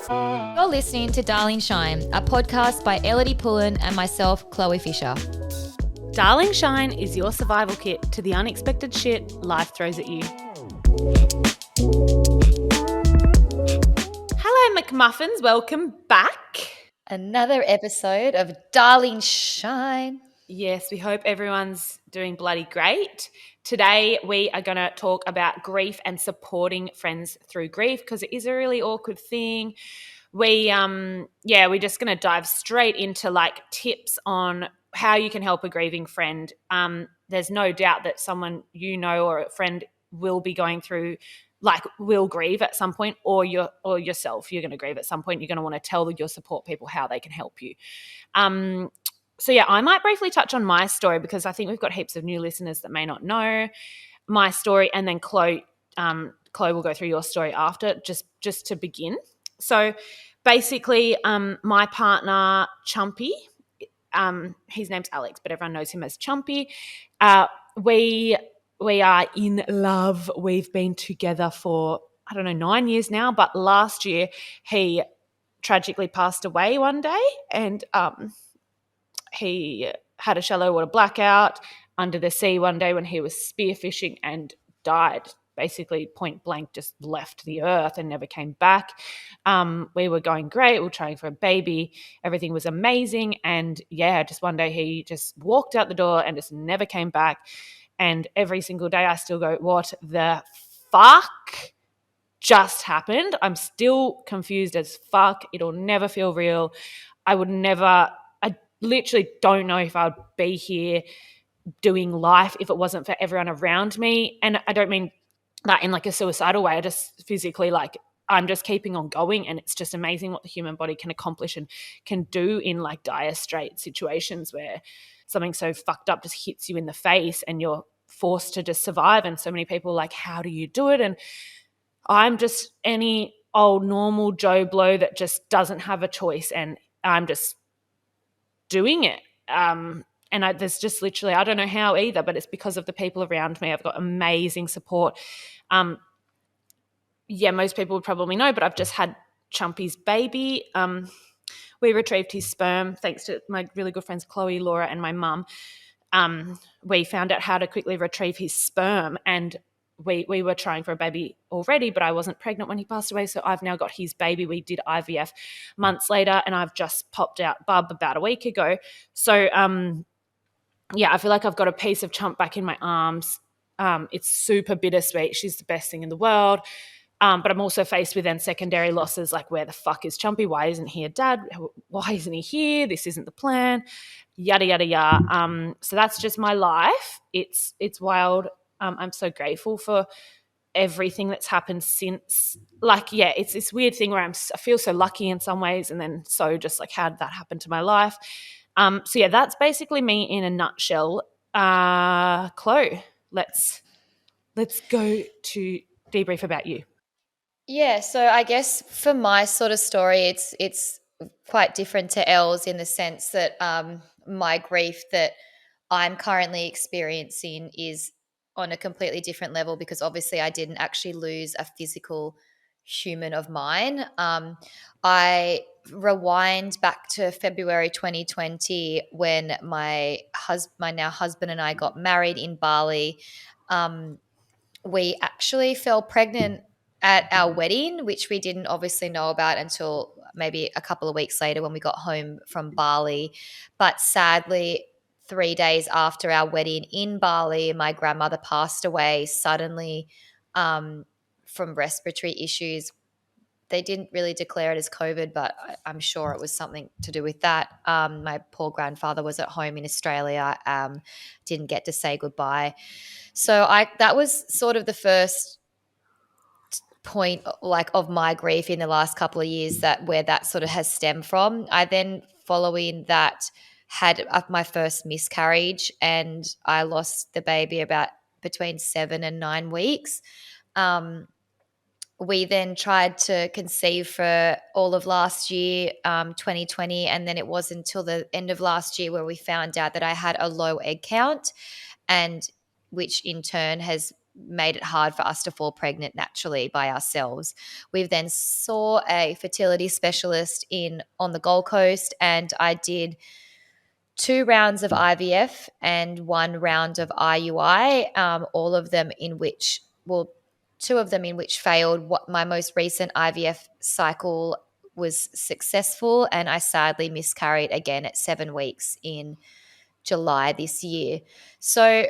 You're listening to Darling Shine, a podcast by Ellidy Pullin and myself, Chloe Fisher. Darling Shine is your survival kit to the unexpected shit life throws at you. Hello, McMuffins. Welcome back. Another episode of Darling Shine. Yes, we hope everyone's doing bloody great. Today, we are going to talk about grief and supporting friends through grief because it is a really awkward thing. We're just going to dive straight into like tips on how you can help a grieving friend. There's no doubt that someone you know or a friend will be going through, like will grieve at some point, or yourself. You're going to grieve at some point. You're going to want to tell your support people how they can help you. I might briefly touch on my story because I think we've got heaps of new listeners that may not know my story, and then Chloe will go through your story after, just to begin. So basically, my partner Chumpy, his name's Alex, but everyone knows him as Chumpy. We are in love. We've been together for 9 years now, but last year he tragically passed away one day, and he had a shallow water blackout under the sea one day when he was spearfishing and died. Basically, point blank, just left the earth and never came back. We were going great. We were trying for a baby. Everything was amazing. And just one day he just walked out the door and just never came back. And every single day I still go, what the fuck just happened? I'm still confused as fuck. It'll never feel real. I literally don't know if I would be here doing life if it wasn't for everyone around me. And I don't mean that in like a suicidal way. I just physically, like, I'm just keeping on going, and it's just amazing what the human body can accomplish and can do in like dire straight situations where something so fucked up just hits you in the face and you're forced to just survive. And so many people are like, how do you do it? And I'm just any old normal Joe Blow that just doesn't have a choice, and I'm just doing it. There's just literally, I don't know how either, but it's because of the people around me. I've got amazing support. Most people would probably know, but I've just had Chumpy's baby. We retrieved his sperm thanks to my really good friends Chloe, Laura, and my mum. We found out how to quickly retrieve his sperm, and we were trying for a baby already, but I wasn't pregnant when he passed away, so I've now got his baby. We did IVF months later, and I've just popped out bub about a week ago. So, I feel like I've got a piece of Chump back in my arms. It's super bittersweet. She's the best thing in the world. But I'm also faced with then secondary losses, like where the fuck is Chumpy? Why isn't he a dad? Why isn't he here? This isn't the plan. Yada, yada, yada. So that's just my life. It's wild. I'm so grateful for everything that's happened since. It's this weird thing where I feel so lucky in some ways, and then so just like, how did that happen to my life? That's basically me in a nutshell. Chloe, let's go to debrief about you. Yeah, so I guess for my sort of story, it's quite different to Elle's in the sense that my grief that I'm currently experiencing is on a completely different level because obviously I didn't actually lose a physical human of mine. I rewind back to February 2020 when my now husband and I got married in Bali. We actually fell pregnant at our wedding, which we didn't obviously know about until maybe a couple of weeks later when we got home from Bali. But sadly, 3 days after our wedding in Bali, my grandmother passed away suddenly from respiratory issues. They didn't really declare it as COVID, but I'm sure it was something to do with that. My poor grandfather was at home in Australia, didn't get to say goodbye. So that was sort of the first point of my grief in the last couple of years where that sort of has stemmed from. I then following that had my first miscarriage, and I lost the baby about between 7 and 9 weeks. We then tried to conceive for all of last year, 2020, and then it wasn't until the end of last year where we found out that I had a low egg count, and which in turn has made it hard for us to fall pregnant naturally by ourselves. We then saw a fertility specialist on the Gold Coast, and I did 2 rounds of IVF and 1 round of IUI, all of them in which, well, 2 of them in which failed. What my most recent IVF cycle was successful, and I sadly miscarried again at 7 weeks in July this year. So,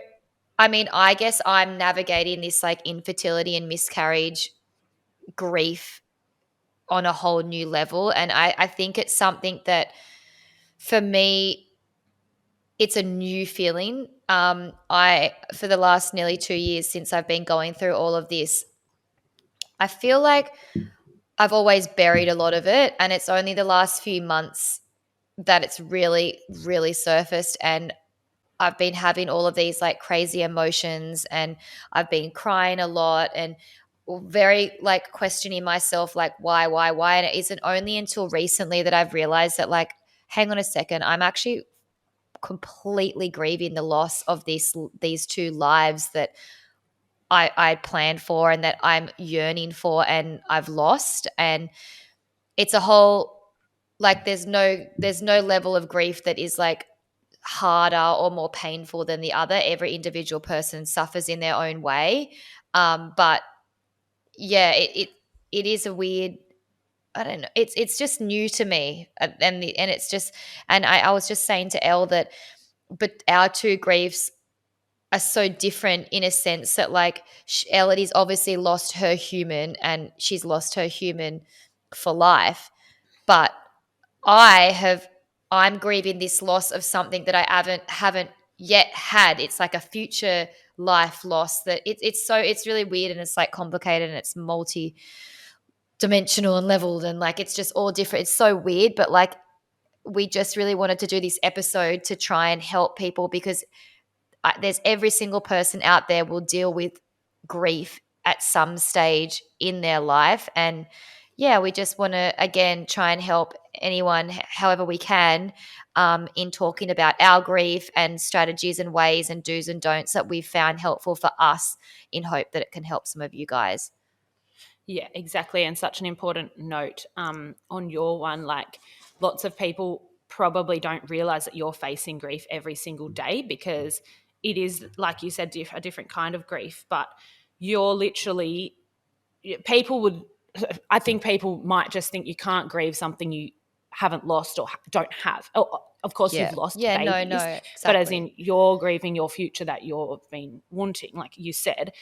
I mean, I guess I'm navigating this like infertility and miscarriage grief on a whole new level. And I think it's something that for me, it's a new feeling. For the last nearly 2 years since I've been going through all of this, I feel like I've always buried a lot of it. And it's only the last few months that it's really, really surfaced. And I've been having all of these like crazy emotions, and I've been crying a lot and very like questioning myself, like why? And it isn't only until recently that I've realized that, like, hang on a second, I'm actually completely grieving the loss of these 2 lives that I planned for and that I'm yearning for and I've lost. And it's a whole, like, there's no level of grief that is like harder or more painful than the other. Every individual person suffers in their own way. But yeah, it is a weird, I don't know. It's just new to me, and it's just, and I was just saying to Elle that, but our 2 griefs are so different in a sense that, like, Ellidy's obviously lost her human and she's lost her human for life, but I'm grieving this loss of something that I haven't yet had. It's like a future life loss that it's really weird, and it's like complicated, and it's multi-dimensional and leveled, and like it's just all different. It's so weird, but like we just really wanted to do this episode to try and help people, because there's every single person out there will deal with grief at some stage in their life. And yeah, we just want to, again, try and help anyone however we can, in talking about our grief and strategies and ways and do's and don'ts that we've found helpful for us, in hope that it can help some of you guys. Yeah, exactly. And such an important note on your one. Like, lots of people probably don't realize that you're facing grief every single day, because it is, like you said, a different kind of grief. But you're literally, I think people might just think you can't grieve something you haven't lost or don't have. Oh, of course, Yeah. you've lost Yeah, no, babies, exactly. but as in you're grieving your future that you've been wanting, like you said,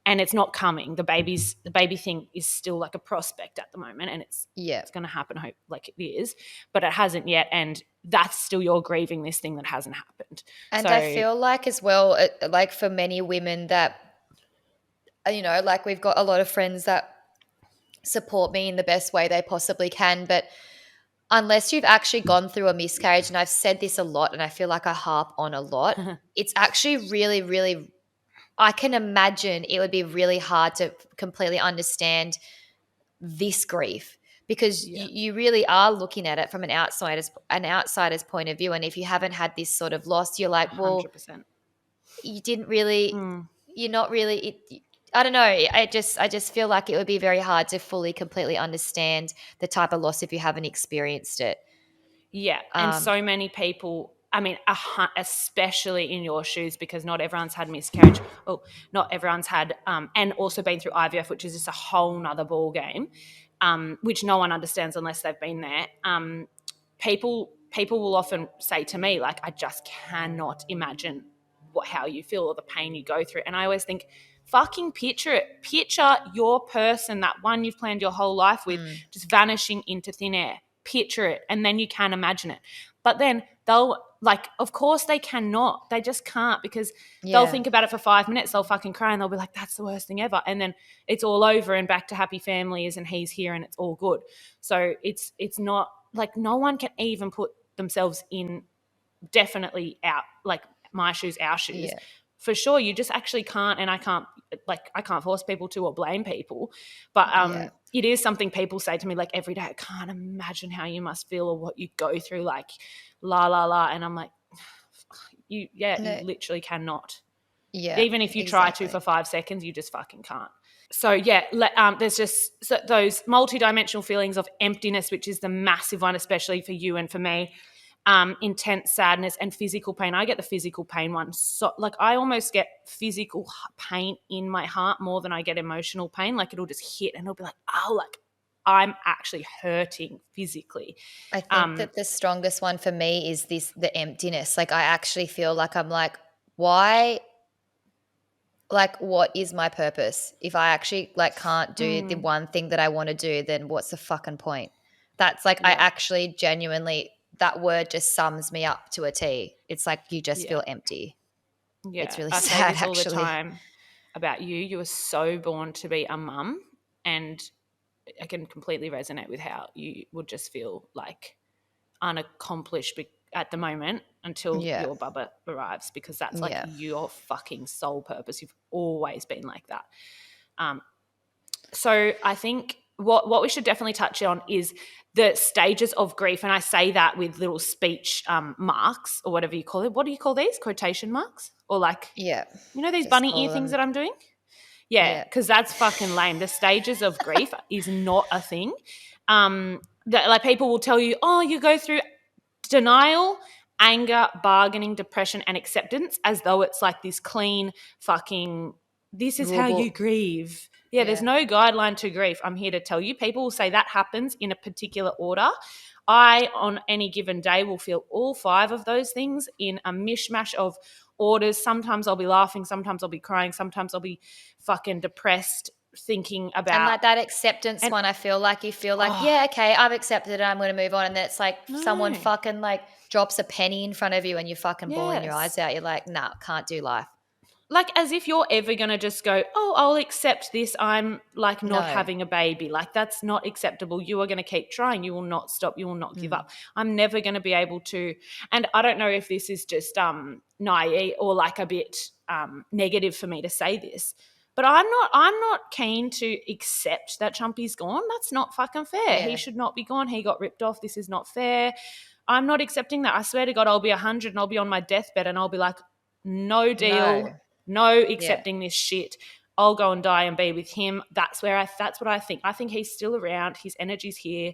and it's not coming. The baby thing is still like a prospect at the moment, and it's going to happen. Hope like it is, but it hasn't yet, and that's still you're grieving this thing that hasn't happened. And so, I feel like as well, like for many women that, like we've got a lot of friends that support me in the best way they possibly can, but unless you've actually gone through a miscarriage, and I've said this a lot and I feel like I harp on a lot, it's actually really, really, I can imagine it would be really hard to completely understand this grief, because you really are looking at it from an outsider's point of view. And if you haven't had this sort of loss, you're like, well, 100%. you didn't really, you're not really, I don't know. I just feel like it would be very hard to fully, completely understand the type of loss if you haven't experienced it. Yeah, and so many people, I mean, especially in your shoes, because not everyone's had miscarriage. Oh, not everyone's had, and also been through IVF, which is just a whole nother ball game, which no one understands unless they've been there. People will often say to me, like, I just cannot imagine how you feel or the pain you go through. And I always think, fucking picture it. Picture your person, that one you've planned your whole life with, just vanishing into thin air. Picture it, and then you can imagine it. But then they'll, like, of course they cannot. They just can't, because they'll think about it for 5 minutes, they'll fucking cry, and they'll be like, that's the worst thing ever. And then it's all over and back to happy families and he's here and it's all good. So it's not, like, no one can even put themselves in, definitely out, like my shoes, our shoes. Yeah. For sure, you just actually can't, and I can't force people to or blame people, but it is something people say to me like every day. I can't imagine how you must feel or what you go through, like la la la, and I'm like, you literally cannot. Yeah, Even if you try to for exactly. 5 seconds, you just fucking can't. So yeah, there's just those multidimensional feelings of emptiness, which is the massive one, especially for you and for me. Intense sadness and physical pain. I get the physical pain one. So like I almost get physical pain in my heart more than I get emotional pain. Like it'll just hit and it'll be like, oh, like I'm actually hurting physically. I think that the strongest one for me is the emptiness. Like I actually feel like I'm like, why, like what is my purpose? If I actually like can't do the one thing that I want to do, then what's the fucking point? That's like I Yeah. actually genuinely, that word just sums me up to a T. It's like you just Yeah. feel empty. It's Yeah. really I say sad this all the actually. time about you. You were so born to be a mum, and I can completely resonate with how you would just feel like unaccomplished at the moment until Yeah. your bubba arrives, because that's like Yeah. your fucking sole purpose. You've always been like that. So I think what we should definitely touch on is the stages of grief. And I say that with little speech marks or whatever you call it. What do you call these? Quotation marks? Or like, Yeah. you know, these Just bunny call ear things them. that I'm doing? Yeah, Yeah. because that's fucking lame. The stages of grief is not a thing. Like people will tell you, oh, you go through denial, anger, bargaining, depression, and acceptance, as though it's like this clean fucking, this is Rule how you book. grieve. Yeah, there's Yeah. no guideline to grief. I'm here to tell you. People will say that happens in a particular order. I, on any given day, will feel all 5 of those things in a mishmash of orders. Sometimes I'll be laughing, sometimes I'll be crying, sometimes I'll be fucking depressed, thinking And about, like that acceptance and one, I feel like you feel like, oh yeah, okay, I've accepted it. I'm going to move on. And then it's like someone no, fucking like drops a penny in front of you and you're fucking bawling your eyes yes. out. You're like, nah, can't do life. Like as if you're ever going to just go, oh, I'll accept this. I'm like not No. having a baby. Like that's not acceptable. You are going to keep trying. You will not stop. You will not give Mm. up. I'm never going to be able to. And I don't know if this is just naive or like a bit negative for me to say this, but I'm not keen to accept that Chumpy's gone. That's not fucking fair. He Yeah. should not be gone. He got ripped off. This is not fair. I'm not accepting that. I swear to God, I'll be 100 and I'll be on my deathbed and I'll be like, no deal, No. no Yeah. accepting this shit. I'll go and die and be with him. That's what I think. I think he's still around. His energy's here.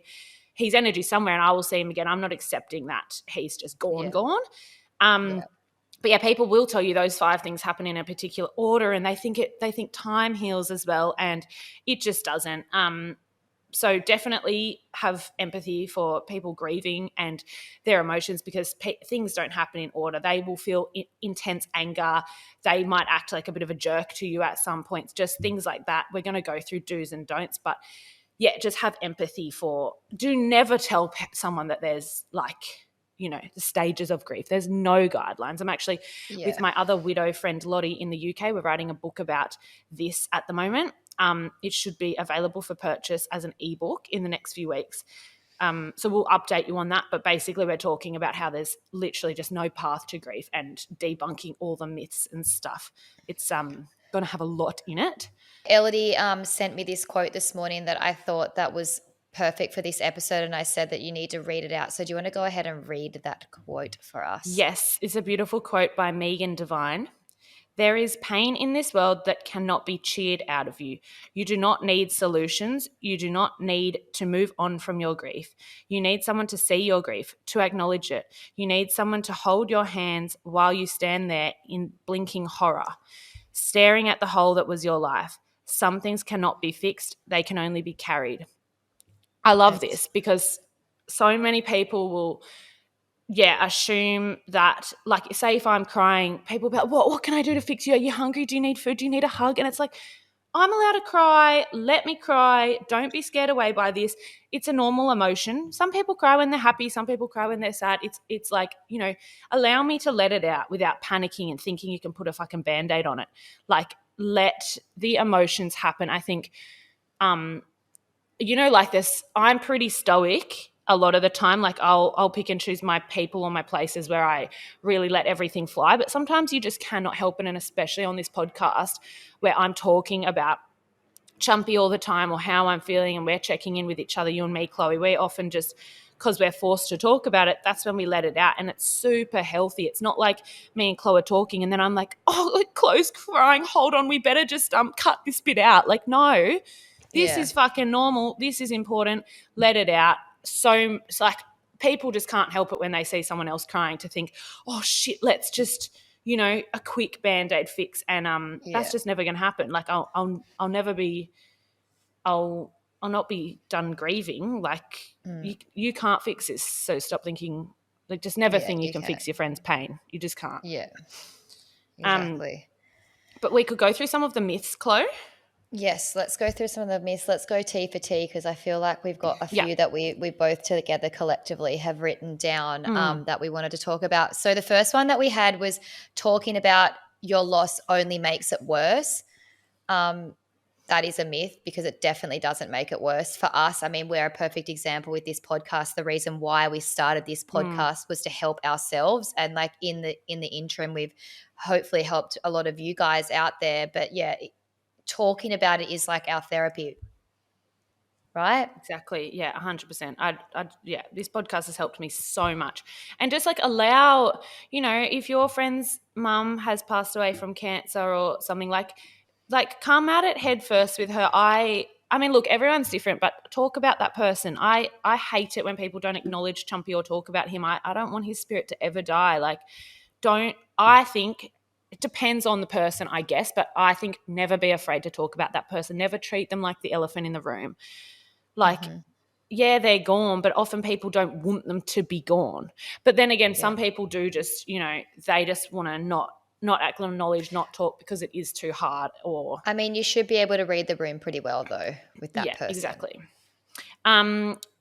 His energy somewhere, and I will see him again. I'm not accepting that he's just Yeah. gone. Yeah. But yeah, people will tell you those 5 things happen in a particular order, and they think time heals as well, and it just doesn't. So definitely have empathy for people grieving and their emotions, because things don't happen in order. They will feel intense anger. They might act like a bit of a jerk to you at some points, just things like that. We're going to go through do's and don'ts, but yeah, just have empathy for, do never tell someone that there's like, you know, the stages of grief. There's no guidelines. I'm actually with Yeah. my other widow friend Lottie in the UK. We're writing a book about this at the moment. It should be available for purchase as an ebook in the next few weeks. So we'll update you on that. But basically, we're talking about how there's literally just no path to grief and debunking all the myths and stuff. It's going to have a lot in it. Ellidy sent me this quote this morning that I thought that was perfect for this episode, and I said that you need to read it out. So do you want to go ahead and read that quote for us? Yes, it's a beautiful quote by Megan Devine. There is pain in this world that cannot be cheered out of you. You do not need solutions. You do not need to move on from your grief. You need someone to see your grief, to acknowledge it. You need someone to hold your hands while you stand there in blinking horror, staring at the hole that was your life. Some things cannot be fixed. They can only be carried. I love It's this because so many people will assume that, like, say if I'm crying, people will be like, what can I do to fix you? Are you hungry? Do you need food? Do you need a hug? And it's like, I'm allowed to cry. Let me cry. Don't be scared away by this. It's a normal emotion. Some people cry when they're happy. Some people cry when they're sad. It's like, you know, allow me to let it out without panicking and thinking you can put a fucking Band-Aid on it. Like, let the emotions happen. I think, you know, like this, I'm pretty stoic a lot of the time. Like I'll pick and choose my people or my places where I really let everything fly. But sometimes you just cannot help it. And especially on this podcast where I'm talking about Chumpy all the time or how I'm feeling, and we're checking in with each other, you and me, Chloe, we often just because we're forced to talk about it, that's when we let it out, and it's super healthy. It's not like me and Chloe are talking and then I'm like, oh, like Chloe's crying, hold on, we better just cut this bit out. Like, no, this is fucking normal, this is important, let it out. So it's like people just can't help it when they see someone else crying to think, oh shit, let's just, you know, a quick Bandaid fix, and that's just never going to happen. Like I'll never be, I'll not be done grieving. Like you can't fix this, so stop thinking. Like, just never think you can fix your friend's pain. You just can't. Yeah, exactly. But we could go through some of the myths, Chloe. Yes, let's go through some of the myths. Let's go T for T, because I feel like we've got a few that we both together collectively have written down that we wanted to talk about. So the first one that we had was talking about your loss only makes it worse. That is a myth, because it definitely doesn't make it worse. For us, I mean, we're a perfect example with this podcast. The reason why we started this podcast was to help ourselves, and like in the interim, we've hopefully helped a lot of you guys out there. But yeah, talking about it is like our therapy, right? Exactly. Yeah, 100%. Yeah, this podcast has helped me so much. And just like allow, you know, if your friend's mum has passed away from cancer or something, like come at it head first with her. I mean, look, everyone's different, but talk about that person. I hate it when people don't acknowledge Chumpy or talk about him. I don't want his spirit to ever die. Like, I think it depends on the person, I guess, but I think never be afraid to talk about that person. Never treat them like the elephant in the room. Like, yeah, they're gone, but often people don't want them to be gone. But then again, some people do just, you know, they just want to not acknowledge, not talk because it is too hard. Or, I mean, you should be able to read the room pretty well though with that person. Exactly.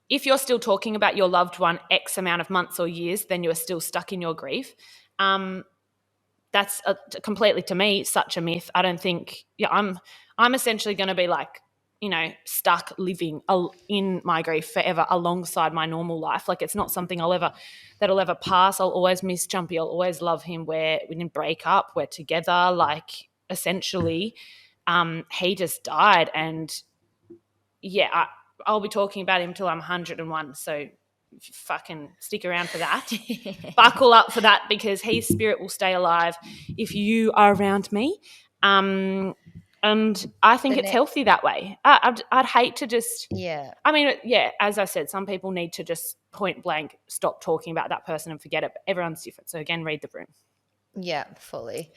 If you're still talking about your loved one X amount of months or years, then you're still stuck in your grief. That's completely, to me, such a myth. I don't think, I'm essentially going to be like, you know, stuck living in my grief forever alongside my normal life. Like, it's not something that'll ever pass. I'll always miss Chumpy. I'll always love him. We didn't break up. We're together. Like, essentially, he just died, and I'll be talking about him till I'm 101. So fucking stick around for that. Buckle up for that, because his spirit will stay alive if you are around me. And I think it's healthy that way. I'd hate to just I mean, as I said, some people need to just point blank stop talking about that person and forget it, but everyone's different. So again, read the room. Yeah, fully.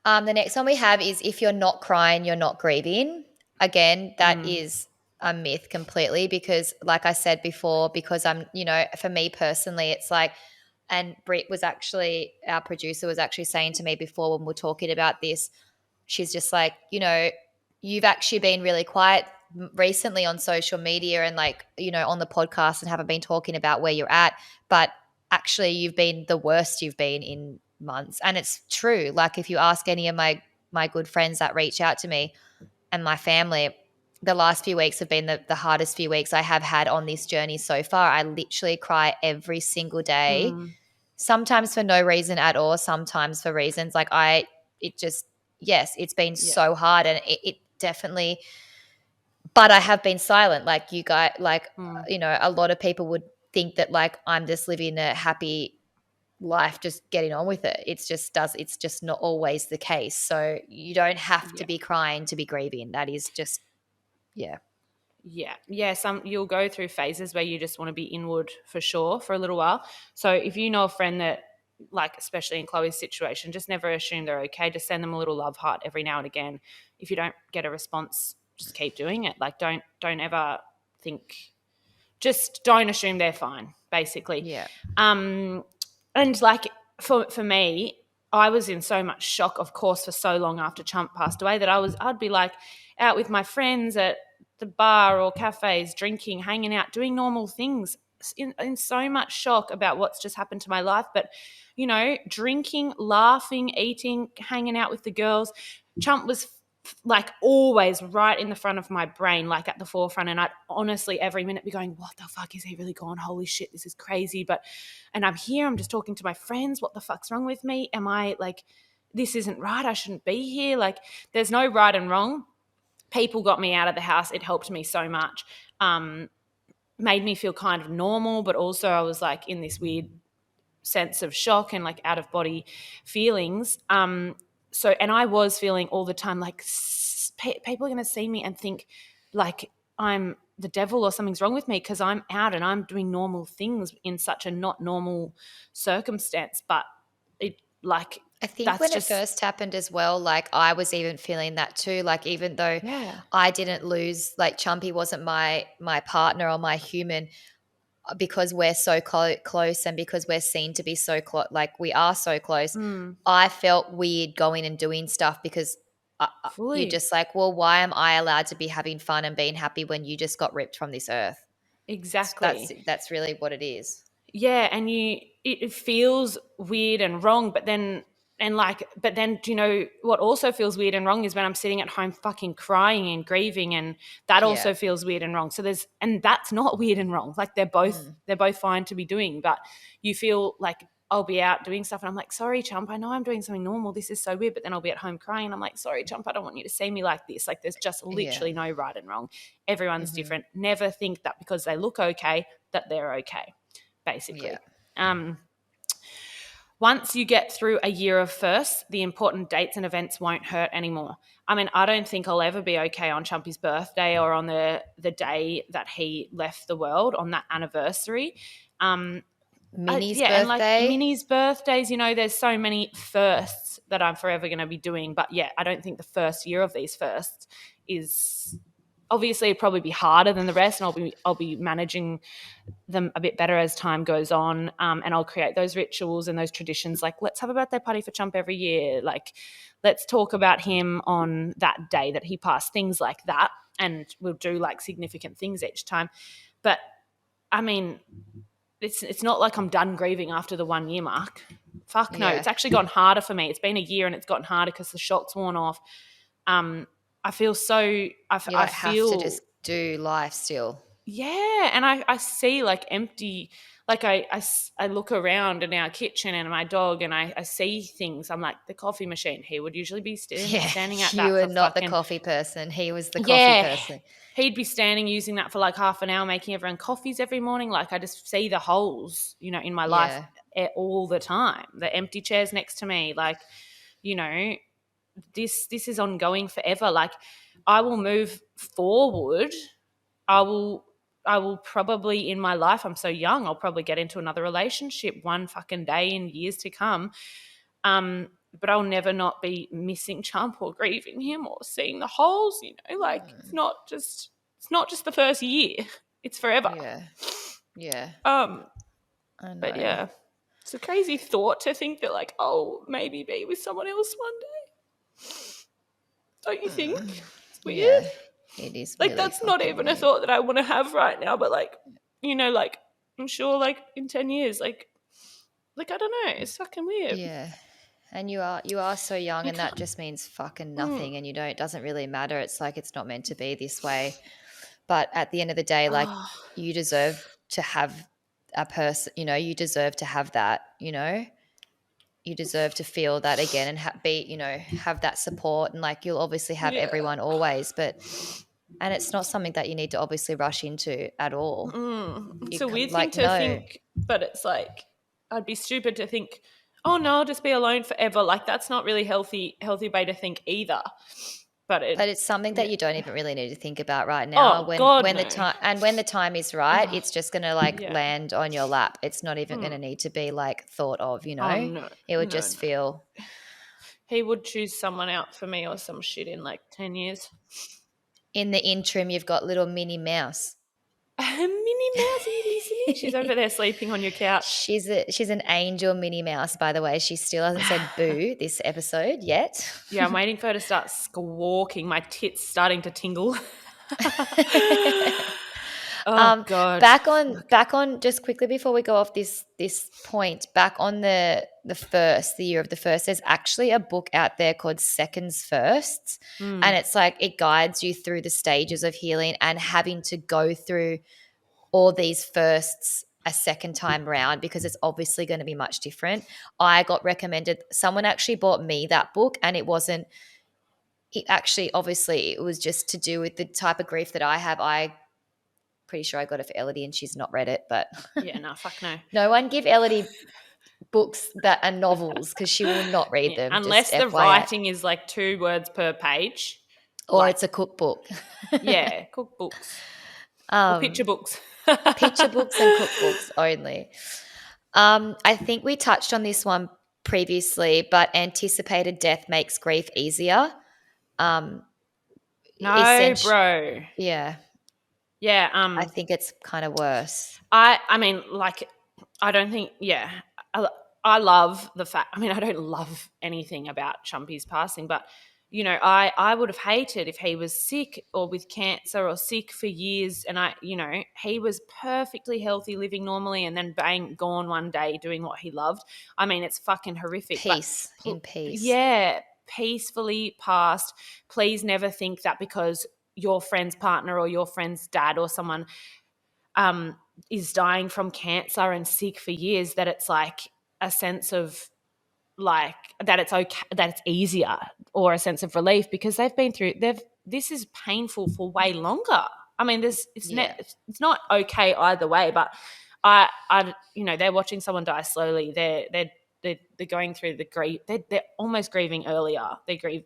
The next one we have is, if you're not crying, you're not grieving. Again, that is a myth completely, because like I said before, because I'm, you know, for me personally, it's like, and Britt was actually, our producer was actually saying to me before when we're talking about this, she's just like, you know, you've actually been really quiet recently on social media and like, you know, on the podcast, and haven't been talking about where you're at, but actually you've been the worst you've been in months. And it's true. Like, if you ask any of my good friends that reach out to me and my family, the last few weeks have been the hardest few weeks I have had on this journey so far. I literally cry every single day, sometimes for no reason at all, sometimes for reasons. Like, it's been so hard, and it definitely, but I have been silent. Like you guys, like, you know, a lot of people would think that like I'm just living a happy life, just getting on with it. It's just not always the case. So you don't have to be crying to be grieving. That is just, yeah. You'll go through phases where you just want to be inward for sure for a little while. So if you know a friend that, like, especially in Chloe's situation, just never assume they're okay. Just send them a little love heart every now and again. If you don't get a response, just keep doing it. Like, don't ever think, just don't assume they're fine, basically. Yeah. And like for me, I was in so much shock, of course, for so long after Chump passed away, that I'd be like out with my friends at the bar or cafes, drinking, hanging out, doing normal things, in so much shock about what's just happened to my life. But, you know, drinking, laughing, eating, hanging out with the girls. Chump was like always right in the front of my brain, like at the forefront. And I'd honestly every minute be going, what the fuck, is he really gone? Holy shit, this is crazy. And I'm here, I'm just talking to my friends. What the fuck's wrong with me? Am I like, this isn't right? I shouldn't be here. Like, there's no right and wrong. People got me out of the house. It helped me so much. made me feel kind of normal, but also I was like in this weird sense of shock and like out of body feelings. And I was feeling all the time like people are going to see me and think like I'm the devil or something's wrong with me because I'm out and I'm doing normal things in such a not normal circumstance. But it like I think that's when it just first happened as well, like I was even feeling that too. Like even though yeah. I didn't lose, like Chumpy wasn't my partner or my human, because we're so close and because we're seen to be so close, like we are so close. Mm, I felt weird going and doing stuff because you're fully just like, well, why am I allowed to be having fun and being happy when you just got ripped from this earth? exactly. That's really what it is. Yeah, and it feels weird and wrong, but then do you know what also feels weird and wrong is when I'm sitting at home fucking crying and grieving, and that Yeah. also feels weird and wrong. So that's not weird and wrong. Like Mm. they're both fine to be doing, but you feel like I'll be out doing stuff and I'm like, sorry, Chump, I know I'm doing something normal. This is so weird. But then I'll be at home crying and I'm like, sorry, Chump, I don't want you to see me like this. Like there's just Yeah. literally no right and wrong. Everyone's Hmm. different. Never think that because they look okay, that they're okay, Yeah. basically. Once you get through a year of firsts, the important dates and events won't hurt anymore. I mean, I don't think I'll ever be okay on Chumpy's birthday or on the day that he left the world, on that anniversary. Minnie's Yeah, and like birthday. Minnie's birthdays, you know, there's so many firsts that I'm forever going to be doing. But yeah, I don't think the first year of these firsts is obviously it'd probably be harder than the rest, and I'll be managing them a bit better as time goes on. And I'll create those rituals and those traditions, like let's have a birthday party for Chump every year. Like let's talk about him on that day that he passed, things like that. And we'll do like significant things each time. But I mean, it's not like I'm done grieving after the 1 year mark. Fuck no. Yeah. It's actually gotten harder for me. It's been a year and it's gotten harder because the shock's worn off. I feel so, You I like have to just feel do life still. yeah, and I see like empty, like I look around in our kitchen and my dog and I see things. I'm like, the coffee machine, he would usually be Yeah. standing at You that were for not the fucking, coffee person. He was the coffee yeah, person. he'd be standing using that for like half an hour, making everyone coffees every morning. Like I just see the holes, you know, in my life Yeah. all the time. The empty chairs next to me, like, you know, this is ongoing forever. Like I will move forward. I will I will probably in my life, I'm so young, I'll probably get into another relationship one fucking day in years to come. But I'll never not be missing Chump or grieving him or seeing the holes, you know, like it's not just the first year. It's forever. Yeah. Yeah. Um, I but know. yeah. It's a crazy thought to think that like, oh, maybe be with someone else one day. Don't you think? It's weird. Yeah. It is Like really that's not fucking even a weird. thought that I want to have right now, but like, you know, like I'm sure like in 10 years, like I don't know, it's fucking weird. Yeah. And you are so young, You and that can't just means fucking mm. nothing, and it doesn't really matter. It's like it's not meant to be this way. But at the end of the day, like Oh, you deserve to have a person, you deserve to have that, you deserve to feel that again and have that support, and like you'll obviously have yeah. everyone always, and it's not something that you need to obviously rush into at all. It's a weird thing Like, to no. think, but it's like I'd be stupid to think, oh no, I'll just be alone forever. Like that's not really healthy way to think either. But But it's something yeah. that you don't even really need to think about right now. Oh When God, when the no. time and when the time is right, Oh, it's just gonna like yeah. land on your lap. It's not even Mm. gonna need to be like thought of. Oh no, It would no, just no. feel. He would choose someone out for me or some shit in like 10 years. In the interim, you've got little Minnie Mouse. Minnie Mouse, are you listening? She's over there sleeping on your couch. She's an angel Minnie Mouse, by the way. She still hasn't said boo this episode yet. Yeah, I'm waiting for her to start squawking. My tits starting to tingle. Oh God. Back on just quickly before we go off this point, back on the year of the first, there's actually a book out there called Seconds Firsts, and it's like it guides you through the stages of healing and having to go through all these firsts a second time round, because it's obviously going to be much different. I got recommended, someone actually bought me that book, and it wasn't, it actually, obviously it was just to do with the type of grief that I have. I pretty sure I got it for Ellidy and she's not read it, but Yeah, no, fuck no. no one give Ellidy books that are novels because she will not read Yeah, them, just unless the FYI. writing is like 2 words per page. Or Like, it's a cookbook. yeah, cookbooks or picture um, books. Picture books and cookbooks only. I think we touched on this one previously, but anticipated death makes grief easier. Um, No, bro. Yeah, Yeah, I think it's kind of worse. I mean, like, I don't think, yeah. I, I love the fact, I mean, I don't love anything about Chumpy's passing, but, you know, I would have hated if he was sick or with cancer or sick for years. And he was perfectly healthy, living normally, and then bang, gone one day doing what he loved. I mean, it's fucking horrific. But Peace, in peace. yeah, peacefully passed. Please never think that because your friend's partner or your friend's dad or someone is dying from cancer and sick for years, that it's like a sense of like that it's okay, that it's easier, or a sense of relief, because this is painful for way longer. I mean, Yeah, it's not okay either way, but they're watching someone die slowly. They're going through the grief. They're almost grieving earlier. They grieve,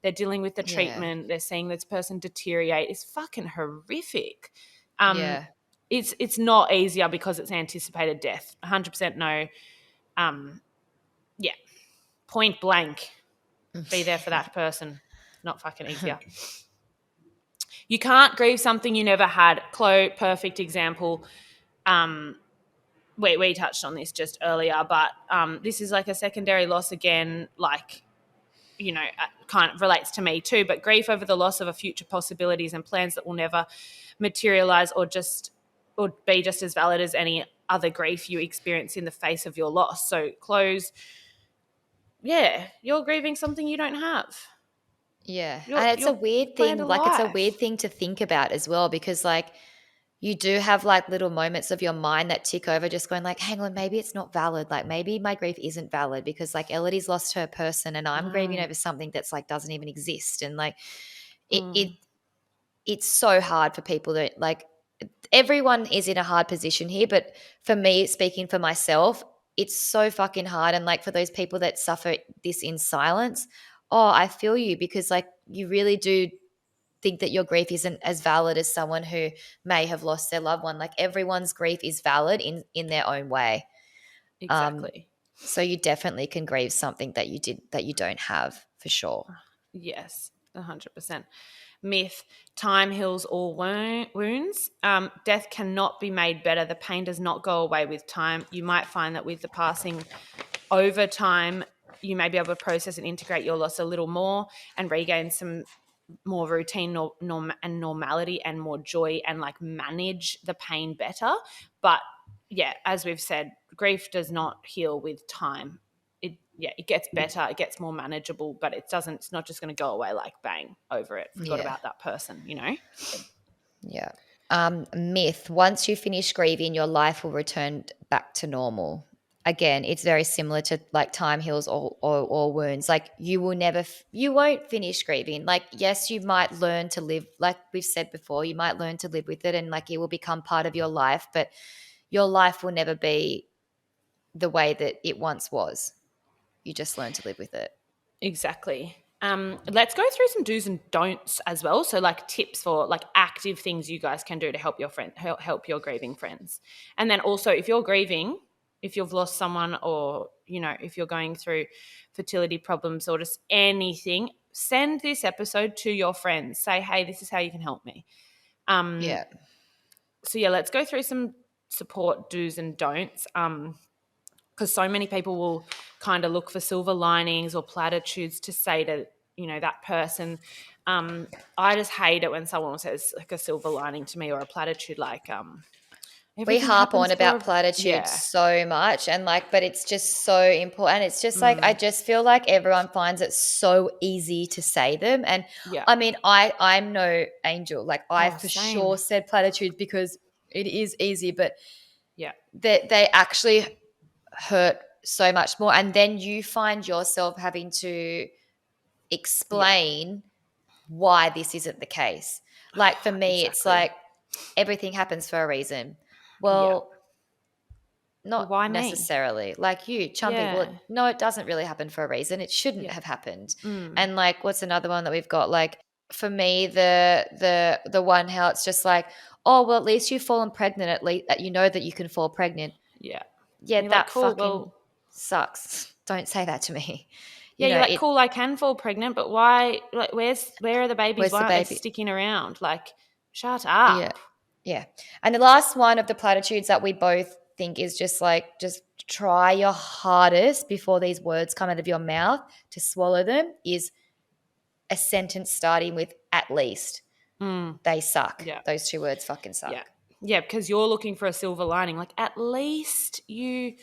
they're dealing with the yeah, treatment. They're seeing this person deteriorate. It's fucking horrific. yeah. It's not easier because it's anticipated death. 100% no. Yeah, point blank, be there for that person. Not fucking easier. You can't grieve something you never had. Chloe, perfect example. We touched on this just earlier, but this is like a secondary loss again, like, kind of relates to me too, but grief over the loss of a future possibilities and plans that will never materialize or be just as valid as any other grief you experience in the face of your loss. So close, yeah, you're grieving something you don't have. Yeah. And it's a You're weird planned thing. a Like, it's a weird life. thing to think about as well, because, like, you do have like little moments of your mind that tick over, just going like, hang on, maybe it's not valid. Like, maybe my grief isn't valid because, like, Ellidy's lost her person and I'm grieving Mm, over something that's like doesn't even exist. And like, it, it mm, it's so hard for people that, like, everyone is in a hard position here, but for me, speaking for myself, it's so fucking hard. And like, for those people that suffer this in silence, oh, I feel you, because like, you really do think that your grief isn't as valid as someone who may have lost their loved one. Like, everyone's grief is valid in their own way. Um, exactly. so you definitely can grieve something that you don't have, for sure. Yes, 100%. Myth: time heals all wounds. Death cannot be made better. The pain does not go away with time. You might find that with the passing over time, you may be able to process and integrate your loss a little more and regain some more routine and normality and more joy, and like manage the pain better. But yeah, as we've said, grief does not heal with time. It gets better, it gets more manageable, but it's not just going to go away like bang, over it, forgot Yeah. about that person. Yeah. Myth: once you finish grieving, your life will return back to normal. Again, it's very similar to like time heals all wounds. Like, you won't finish grieving. Like, yes, you might learn to live, like we've said before, you might learn to live with it and like it will become part of your life, but your life will never be the way that it once was. You just learn to live with it. Exactly. Let's go through some do's and don'ts as well. So, like, tips for like active things you guys can do to help help your grieving friends. And then also, if you're grieving, if you've lost someone, or if you're going through fertility problems or just anything, send this episode to your friends. Say, hey, this is how you can help me. Yeah. So yeah, let's go through some support do's and don'ts. Because so many people will kind of look for silver linings or platitudes to say to that person. I just hate it when someone says like a silver lining to me, or a platitude like We everything harp on happens for about a platitudes yeah, so much, and like, but it's just so important. It's just like, I mm, just feel like everyone finds it so easy to say them. And yeah. I mean, I'm no angel. Like, I Oh, for same. sure said platitudes because it is easy, but Yeah, they actually hurt so much more. And then you find yourself having to yeah, explain why this isn't the case. Like, for me, it's exactly. like, everything happens for a reason. Yeah. Well, Well, not why me? necessarily. Like you, Chumpy, Yeah. well, no, it doesn't really happen for a reason. It shouldn't Yeah. have happened. Mm. And like, what's another one that we've got? Like, for me, the one how it's just like, oh, well, at least you've fallen pregnant. At least you know that you can fall pregnant. Yeah. Yeah, You're like, that cool, fucking well, sucks. Don't say that to me. yeah, You know, you're like, it. cool, I can fall pregnant, but why, like, where are the babies? Where's Why the aren't they baby? sticking around? Like, shut Yeah. up. Yeah. And the last one of the platitudes that we both think is just like, just try your hardest before these words come out of your mouth to swallow them is a sentence starting with at least. Mm. They suck. Yeah. Those two words fucking suck. Yeah. Yeah, because you're looking for a silver lining. Like, at least at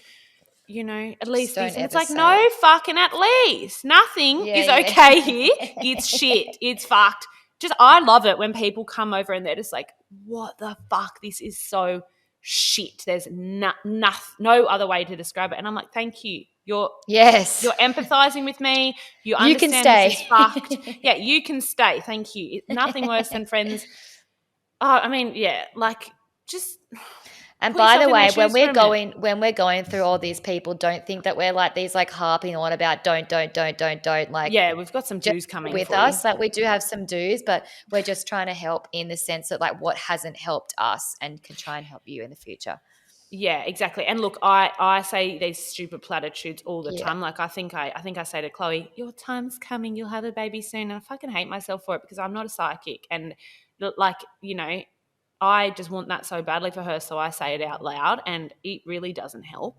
Just least this. don't And it's ever like, say no it. fucking at least. Nothing Yeah, is yeah. okay here. It's shit. It's fucked. Just, I love it when people come over and they're just like, what the fuck? This is so shit. There's no other way to describe it. And I'm like, thank you. You're Yes. empathizing with me. You You can understand this is stay. fucked. Yeah, you can stay. Thank you. Nothing worse than friends. Oh, I mean, yeah, like, just And put by yourself the in their way, shoes for a minute. when we're going through all these people, don't think that we're like these like harping on about don't like Yeah, we've got some just do's coming with for you. us. Like we do have some do's, but we're just trying to help in the sense that like what hasn't helped us and can try and help you in the future. Yeah, exactly. And look, I say these stupid platitudes all the Yeah. time. Like I think I say to Chloe, your time's coming, you'll have a baby soon. And I fucking hate myself for it because I'm not a psychic. And like, I just want that so badly for her, so I say it out loud, and it really doesn't help.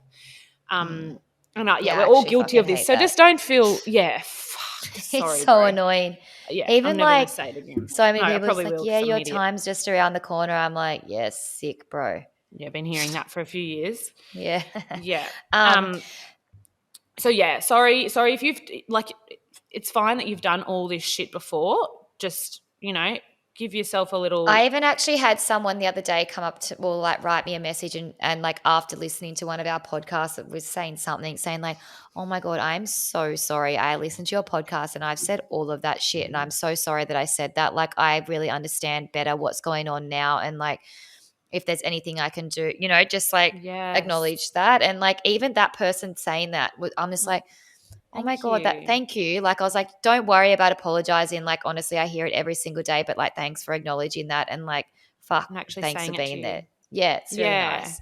And Yeah, we're I all actually guilty of fucking this. hate So that. just don't feel, It's sorry, so bro. annoying. Yeah, I'm Even never going like to say it again. so many No, I people just probably like, will yeah, because I'm an your idiot. time's just around the corner. I'm like, yes, sick, bro. Yeah, been hearing that for a few years. Yeah. Yeah. um, So yeah, sorry if you've like, it's fine that you've done all this shit before. Just, give yourself a little. I even actually had someone the other day come up to, well, like write me a message and like after listening to one of our podcasts that was saying like, oh my God, I'm so sorry. I listened to your podcast and I've said all of that shit and I'm so sorry that I said that. Like, I really understand better what's going on now. And like, if there's anything I can do, just like Yes. acknowledge that. And like, even that person saying that, I'm just like, oh my Thank God, you. thank you. Like, I was like, don't worry about apologizing. Like, honestly, I hear it every single day, but like, thanks for acknowledging that. And like, fuck, I'm actually thanks for saying it to being you. there. Yeah, it's really Yeah. nice.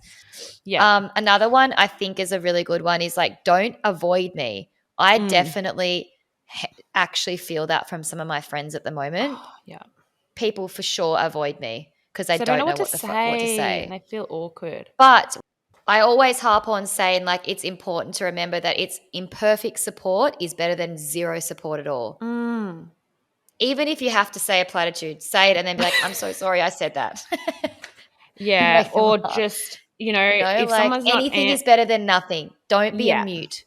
Yeah. Another one I think is a really good one is like, don't avoid me. I definitely actually feel that from some of my friends at the moment. Yeah. People for sure avoid me because they So I don't don't know know what to what to say, and say. they feel awkward. But I always harp on saying like it's important to remember that it's imperfect support is better than zero support at all. Even if you have to say a platitude, say it and then be like, I'm so sorry I said that. Yeah, Make them or laugh. just, if Like someone's not anything is better than nothing. Don't be a yeah. mute.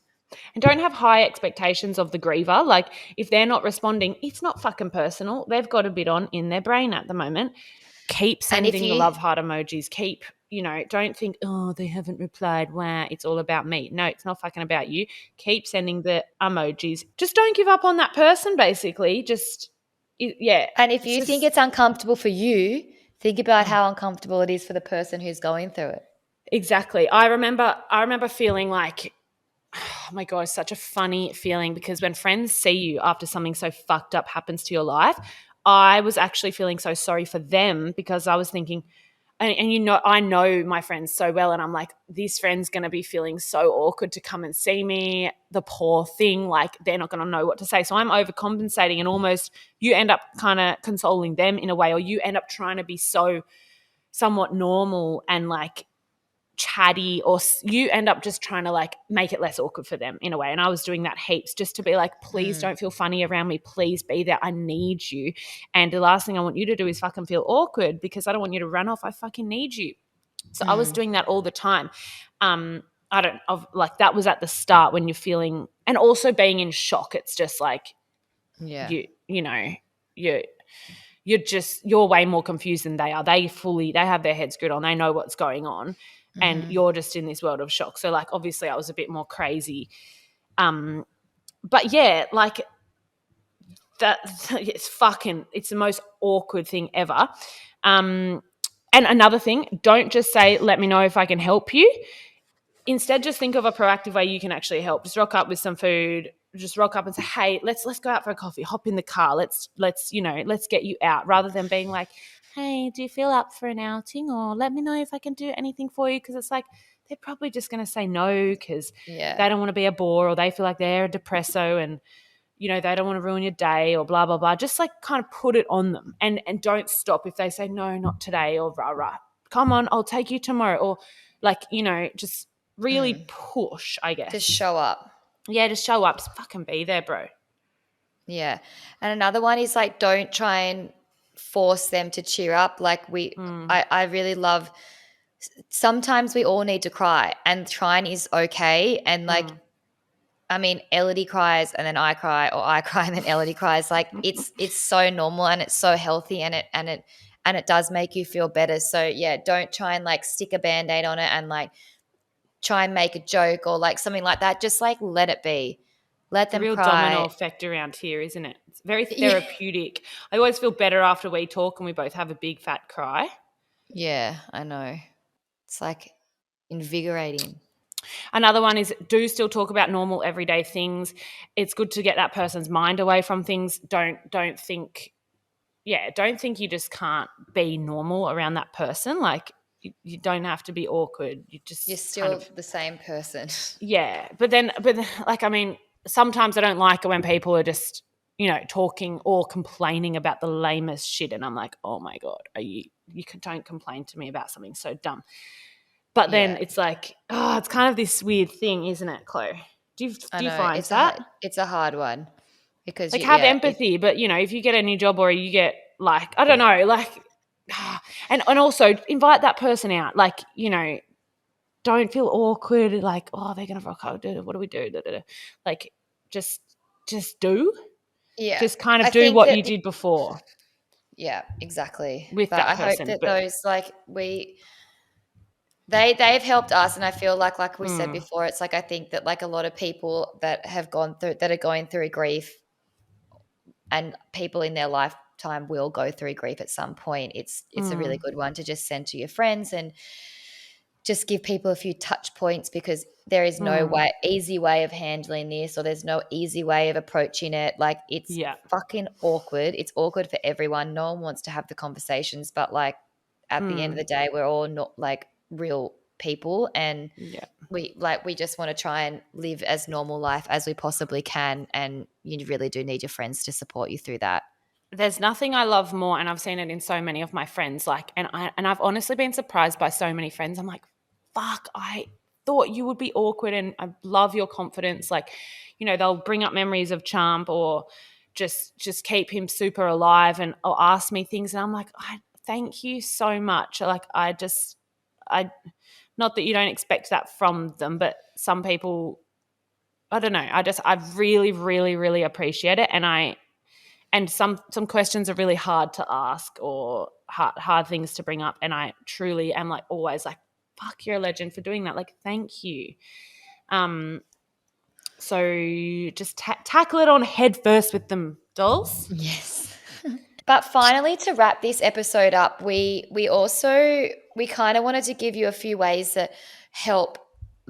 And don't have high expectations of the griever. Like, if they're not responding, it's not fucking personal. They've got a bit on in their brain at the moment. Keep sending the love heart emojis. Keep, don't think, oh, they haven't replied. Wow, it's all about me. No, it's not fucking about you. Keep sending the emojis. Just don't give up on that person, basically. And if you think it's uncomfortable for you, think about how uncomfortable it is for the person who's going through it. Exactly. I remember feeling like, oh my God, such a funny feeling, because when friends see you after something so fucked up happens to your life, I was actually feeling so sorry for them, because I was thinking, and I know my friends so well, and I'm like, this friend's going to be feeling so awkward to come and see me, the poor thing, like they're not going to know what to say. So I'm overcompensating, and almost you end up kind of consoling them in a way, or you end up trying to be so somewhat normal and like chatty, or you end up just trying to like make it less awkward for them in a way. And I was doing that heaps, just to be like, please don't feel funny around me, please be there, I need you. And the last thing I want you to do is fucking feel awkward, because I don't want you to run off, I fucking need you. So I was doing that all the time. That was at the start when you're feeling, and also being in shock. It's just like, you're way more confused than they are. They have their head screwed on, they know what's going on. And you're just in this world of shock. So like, obviously I was a bit more crazy. But yeah, like that, it's the most awkward thing ever. And another thing, don't just say, let me know if I can help you. Instead, just think of a proactive way you can actually help. Just rock up with some food. Just rock up and say, hey, let's go out for a coffee. Hop in the car. Let's get you out, rather than being like, hey, do you feel up for an outing? Or let me know if I can do anything for you. Because it's like, they're probably just going to say no because Yeah. they don't want to be a bore, or they feel like they're a depresso and, they don't want to ruin your day, or blah, blah, blah. Just like kind of put it on them, and don't stop if they say, no, not today, or rah, rah. Come on, I'll take you tomorrow. Or like, just really push, I Just guess. show up. Yeah, just show up. Just fucking be there, bro. Yeah. And another one is like, don't try and force them to cheer up. Like I really love, sometimes we all need to cry, and crying is okay. And like, I mean, Ellidy cries and then I cry, or I cry and then Ellidy cries. Like it's so normal, and it's so healthy, and it does make you feel better. So yeah, don't try and like stick a Band-Aid on it and like try and make a joke or like something like that. Just like let it be. Let It's a them real domino cry. effect around here, isn't it? It's very Yeah. therapeutic. I always feel better after we talk and we both have a big fat cry. Yeah, I know. It's like invigorating. Another one is, do still talk about normal everyday things. It's good to get that person's mind away from things. Don't think you just can't be normal around that person. Like you don't have to be awkward. You You're just kind still of, the same person. yeah. But then like, I mean, sometimes I don't like it when people are just, talking or complaining about the lamest shit, and I'm like, oh my god, don't complain to me about something so dumb. But then Yeah, it's like, it's kind of this weird thing, isn't it, Chloe? I Do you know. find that? It's a hard one because Like, have yeah, empathy, but if you get a new job, or you get, like, I don't know, like, and also invite that person out. Like, don't feel awkward. Like, oh, they're gonna rock out. What do we do? Da, da, da. Like, just do. yeah. Just kind of I do think what that you did before yeah, exactly. with But that I hope person. that But those like they've helped us, and I feel like we said before, it's like I think that like a lot of people that have gone through that are going through grief, and people in their lifetime will go through grief at some point. It's a really good one to just send to your friends and just give people a few touch points, because there is no easy way of handling this, or there's no easy way of approaching it. Like it's yeah, fucking awkward. It's awkward for everyone. No one wants to have the conversations, but like at the end of the day, we're all not like real people, and yeah. we just want to try and live as normal life as we possibly can, and you really do need your friends to support you through that. There's nothing I love more, and I've seen it in so many of my friends. Like, I've honestly been surprised by so many friends. I'm like, fuck, I thought you would be awkward, and I love your confidence. Like, they'll bring up memories of Champ, or just keep him super alive, and or ask me things, and I'm like, I thank you so much. Like, I not that you don't expect that from them, but some people, I don't know. I really, really, really appreciate it, and some questions are really hard to ask, or hard things to bring up, and I truly am like always like, fuck, you're a legend for doing that. Like, thank you. So just tackle it on head first with them, dolls. Yes. But finally, to wrap this episode up, we kind of wanted to give you a few ways that help,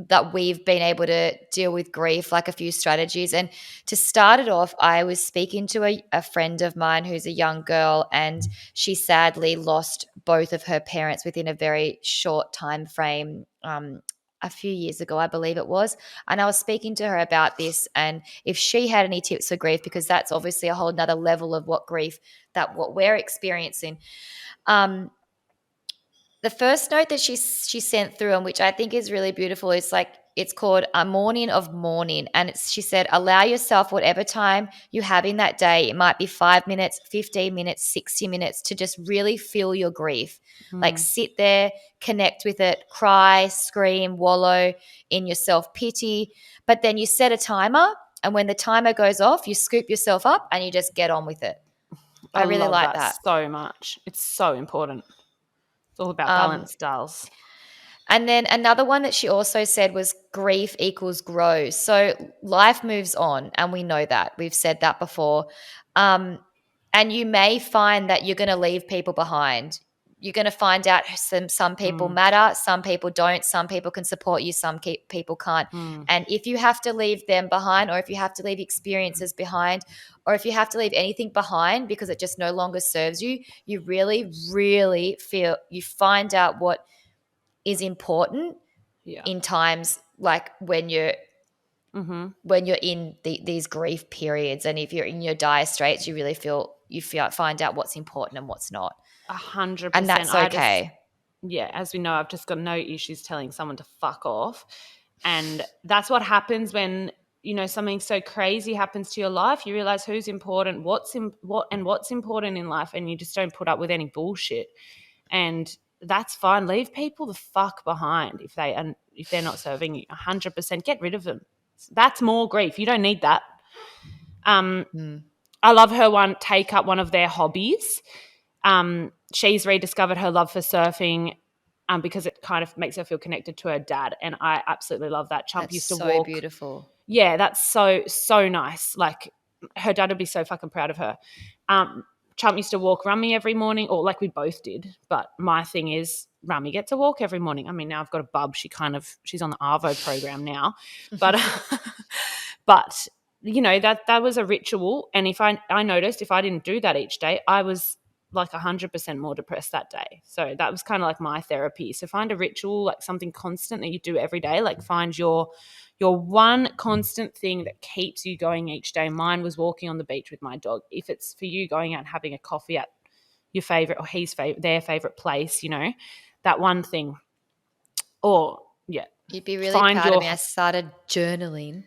that we've been able to deal with grief, like a few strategies. And to start it off, I was speaking to a friend of mine who's a young girl, and she sadly lost both of her parents within a very short time frame. A few years ago, I believe it was. And I was speaking to her about this, and if she had any tips for grief, because that's obviously a whole nother level of what we're experiencing. Um, the first note that she sent through, and which I think is really beautiful, is like, it's called A Morning of Mourning, and she said, allow yourself whatever time you have in that day. It might be 5 minutes, 15 minutes, 60 minutes, to just really feel your grief. Like, sit there, connect with it, cry, scream, wallow in your self-pity. But then you set a timer, and when the timer goes off, you scoop yourself up and you just get on with it. I I really love like that that. so much. It's so important. It's all about Um, balance, dolls. And then another one that she also said was grief equals grow. So life moves on, and we know that. We've said that before. And you may find that you're going to leave people behind. you're going to find out some people matter, some people don't, some people can support you, some people can't. And if you have to leave them behind, or if you have to leave experiences behind, or if you have to leave anything behind because it just no longer serves you, you really, really feel, you find out what is important in times like when you're in these grief periods, and if you're in your dire straits, you really find out what's important and what's not. 100%. And that's okay. As we know, I've just got no issues telling someone to fuck off. And that's what happens when, something so crazy happens to your life. You realize who's important, what's important in life, and you just don't put up with any bullshit. And that's fine. Leave people the fuck behind if they're not serving you. 100%. Get rid of them. That's more grief. You don't need that. I love her one. Take up one of their hobbies. She's rediscovered her love for surfing because it kind of makes her feel connected to her dad, and I absolutely love that. Chump used to walk. Beautiful. Yeah, that's so nice. Like, her dad would be so fucking proud of her. Chump used to walk Rummy every morning, or like we both did. But my thing is, Rummy gets a walk every morning. I mean, now I've got a bub. She's on the Arvo program now, but but that was a ritual. And if I noticed if I didn't do that each day, I was like 100% more depressed that day. So that was kind of like my therapy. So find a ritual, like something constant that you do every day. Like find your one constant thing that keeps you going each day. Mine was walking on the beach with my dog. If it's for you, going out and having a coffee at your favorite or their favorite place, that one thing. Or you'd be really proud of me. I started journaling.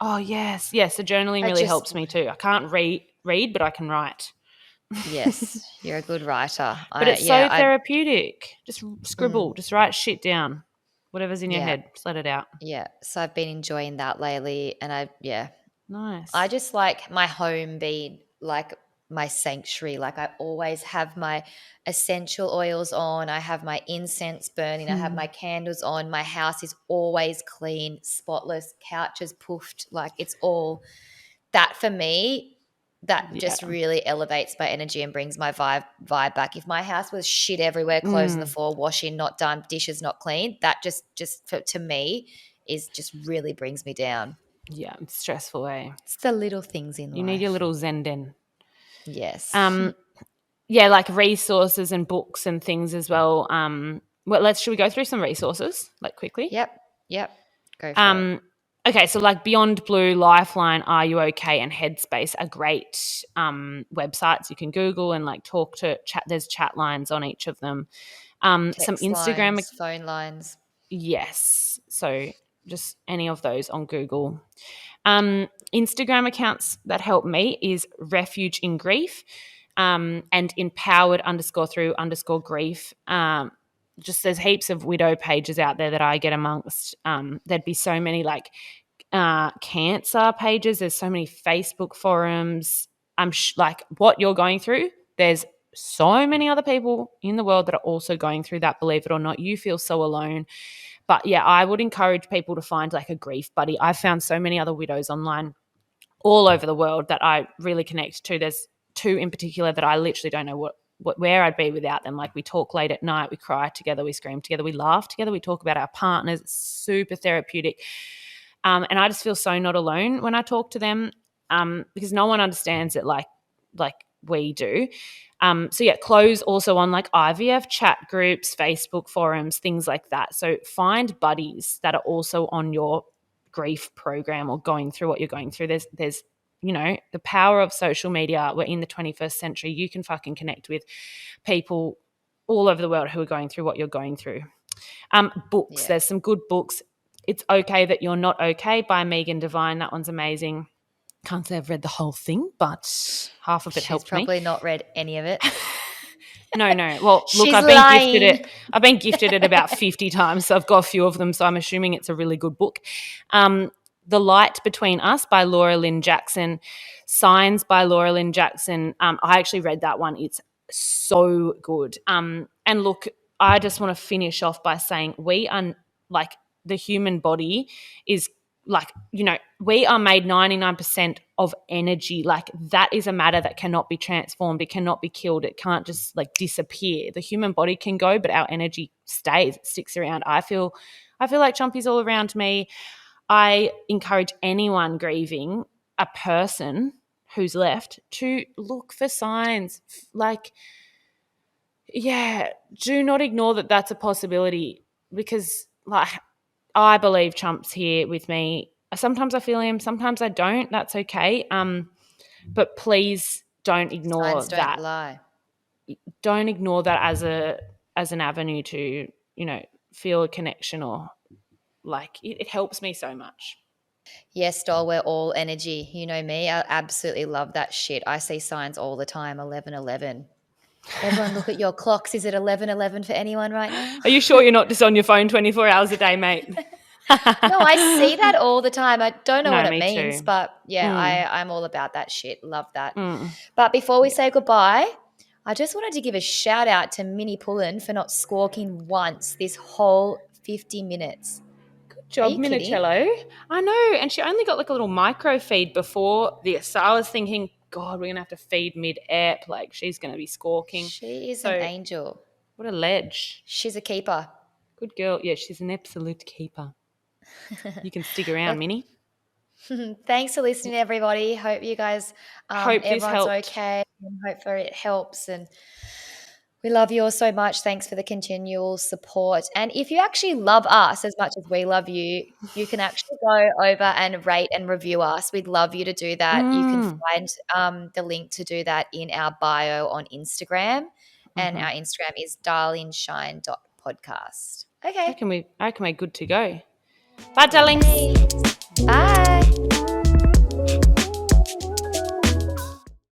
Oh yes, the journaling really helps me too. I can't read, but I can write. Yes, you're a good writer. But it's so therapeutic. Just scribble, just write shit down. Whatever's in your head, just let it out. Yeah, so I've been enjoying that lately, and nice. I just like my home being like my sanctuary. Like I always have my essential oils on. I have my incense burning. I have my candles on. My house is always clean, spotless, couches puffed. Like it's all that for me. That just really elevates my energy and brings my vibe back. If my house was shit everywhere, clothes on the floor, washing not done, dishes not clean, that just to me is just really brings me down. Yeah, it's stressful, eh? It's the little things in life. You need your little zen den. Yes. Like resources and books and things as well. Should we go through some resources, like quickly? Yep. Go for it. Okay, so like Beyond Blue, Lifeline, Are You Okay, and Headspace are great websites you can Google and like talk to chat. There's chat lines on each of them. Text some Instagram lines, phone lines. Yes, so just any of those on Google. Instagram accounts that help me is Refuge in Grief and empowered_through_grief. Just there's heaps of widow pages out there that I get amongst. There'd be so many like cancer pages. There's so many Facebook forums. Like what you're going through, there's so many other people in the world that are also going through that, believe it or not. You feel so alone. But yeah, I would encourage people to find like a grief buddy. I've found so many other widows online all over the world that I really connect to. There's two in particular that I literally don't know where I'd be without them. Like we talk late at night, we cry together, we scream together, we laugh together, we talk about our partners. It's super therapeutic. And I just feel so not alone when I talk to them because no one understands it like we do. Close also on like IVF chat groups, Facebook forums, things like that. So find buddies that are also on your grief program or going through what you're going through. There's the power of social media. We're in the 21st century. You can fucking connect with people all over the world who are going through what you're going through. Books. Yeah. There's some good books. It's Okay That You're Not Okay by Megan Devine. That one's amazing. Can't say I've read the whole thing, but half of it helped me. She's probably not read any of it. No. Well, look, I've been gifted it about 50 times, so I've got a few of them, so I'm assuming it's a really good book. The Light Between Us by Laura Lynn Jackson. Signs by Laura Lynn Jackson. I actually read that one. It's so good. And look, I just want to finish off by saying we are like the human body is like, we are made 99% of energy. Like, that is a matter that cannot be transformed. It cannot be killed. It can't just like disappear. The human body can go, but our energy stays. It sticks around. I feel like Chumpy's all around me. I encourage anyone grieving a person who's left to look for signs. Like, yeah, do not ignore that that's a possibility, because like, I believe Chump's here with me. Sometimes I feel him, sometimes I don't. That's okay. But please don't ignore Signs don't that. lie. Don't ignore that as an avenue to, feel a connection, or like it helps me so much. Yes, doll, we're all energy. You know me. I absolutely love that shit. I see signs all the time. 11:11. Everyone, look at your clocks. Is it 11:11 for anyone right now? Are you sure you're not just on your phone 24 hours a day, mate? No, I see that all the time. I don't know what No, it me means, too. but yeah, I'm all about that shit. Love that. Mm. But before we say goodbye, I just wanted to give a shout out to Minnie Pullin for not squawking once this whole 50 minutes. Good Are job, you kidding? Minicello. I know. And she only got like a little micro feed before this. So I was thinking, God, we're going to have to feed mid-air. Like, she's going to be squawking. She is an So angel. what a ledge. She's a keeper. Good girl. Yeah, she's an absolute keeper. You can stick around, Minnie. Thanks for listening, everybody. Hope you guys, Hope this everyone's helped. okay. And hope for it helps. And we love you all so much. Thanks for the continual support. And if you actually love us as much as we love you, you can actually go over and rate and review us. We'd love you to do that. You can find the link to do that in our bio on Instagram. And our Instagram is darlingshine.podcast. Okay. I reckon we're good to go. Bye, darlings. Bye.